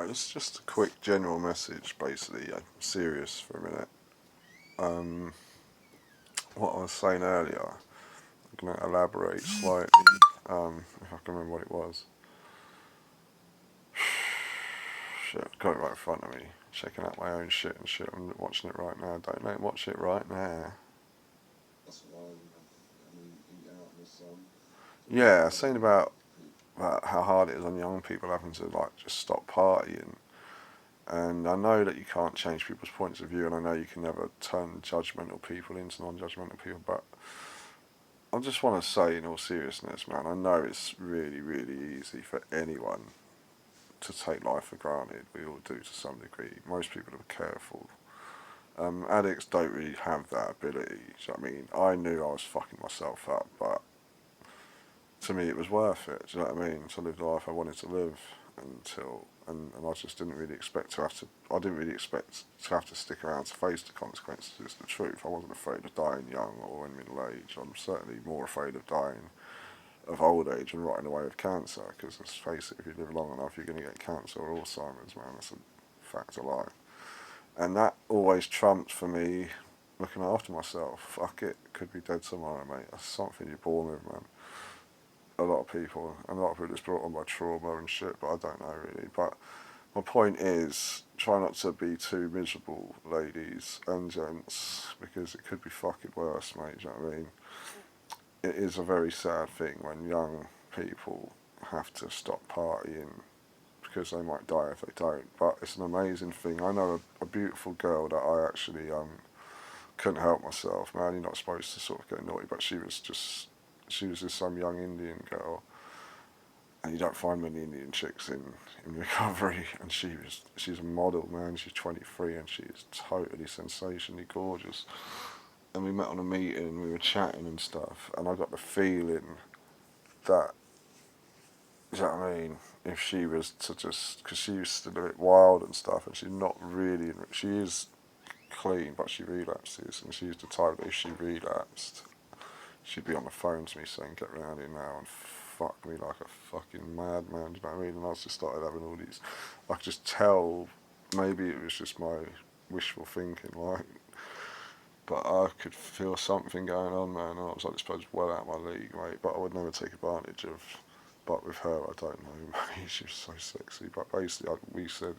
It's just a quick general message, basically. I'm serious for a minute. Um, what I was saying earlier, I'm going to elaborate slightly, if I can remember what it was. Shit, got it right in front of me. Checking out my own shit and shit. I'm watching it right now. Don't let watch it right now. Yeah, saying about how hard it is on young people having to like just stop partying. And I know that you can't change people's points of view, and I know you can never turn judgmental people into non-judgmental people, but I just want to say, in all seriousness, man, I know it's really, really easy for anyone to take life for granted. We all do to some degree. Most people are careful. Addicts don't really have that ability. So, I mean, I knew I was fucking myself up, but to me it was worth it. Do you know what I mean? To live the life I wanted to live and I just didn't really expect to have to. I didn't really expect to have to stick around to face the consequences. It's the truth. I wasn't afraid of dying young or in middle age. I'm certainly more afraid of dying of old age and rotting away with cancer. Because let's face it, if you live long enough, you're going to get cancer or Alzheimer's. Man, that's a fact of life. And that always trumped for me looking after myself. Fuck it, could be dead tomorrow, mate. That's something you're born with, man. A lot of people it's brought on by trauma and shit, but I don't know really. But my point is, try not to be too miserable, ladies and gents, because it could be fucking worse, mate. Do you know what I mean? It is a very sad thing when young people have to stop partying because they might die if they don't. But it's an amazing thing. I know a beautiful girl that I actually couldn't help myself. Man, you're not supposed to sort of get naughty, but she was just some young Indian girl, and you don't find many Indian chicks in recovery. And she's a model, man. She's 23 and she is totally sensationally gorgeous. And we met on a meeting and we were chatting and stuff. And I got the feeling that, you know what I mean, if she was to just, because she was still a bit wild and stuff, and she's not really, she is clean, but she relapses, and she's the type that if she relapsed, she'd be on the phone to me saying, "Get round here now," and fuck me like a fucking madman. Do you know what I mean? And I just started having all these. I could just tell. Maybe it was just my wishful thinking, like, but I could feel something going on, man. And I was like, this bloke's well out of my league, mate. But I would never take advantage of. But with her, I don't know, mate. She was so sexy. But basically, we said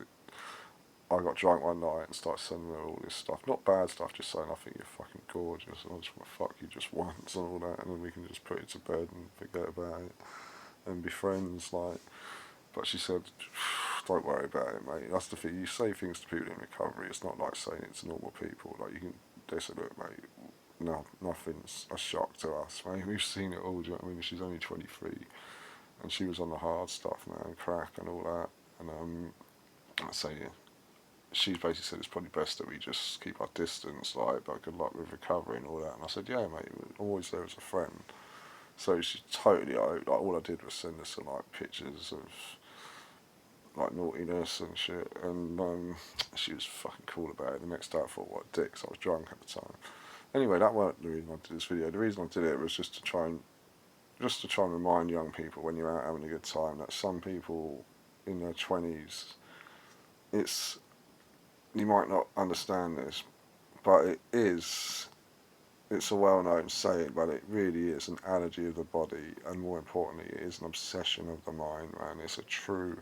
I got drunk one night and started sending her all this stuff. Not bad stuff, just saying I think you're fucking gorgeous and I just want to fuck you just once and all that, and then we can just put it to bed and forget about it and be friends, like. But she said, don't worry about it, mate. That's the thing. You say things to people in recovery. It's not like saying it to normal people. Like, you can, they say, look, mate, no, nothing's a shock to us, mate. We've seen it all, do you know what I mean? She's only 23 and she was on the hard stuff, man, crack and all that. And I say, she's basically said it's probably best that we just keep our distance, like, but good luck with recovery and all that. And I said, yeah, mate, I'm always there as a friend. So she totally, like, all I did was send her some, like, pictures of, like, naughtiness and shit. And she was fucking cool about it. The next day I thought, what dicks, I was drunk at the time. Anyway, that wasn't the reason I did this video. The reason I did it was just to try and remind young people when you're out having a good time that some people in their 20s, it's, you might not understand this, but it's a well-known saying, but it really is an allergy of the body, and more importantly, it is an obsession of the mind, man. It's a true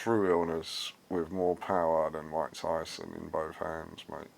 illness with more power than Mike Tyson in both hands, mate.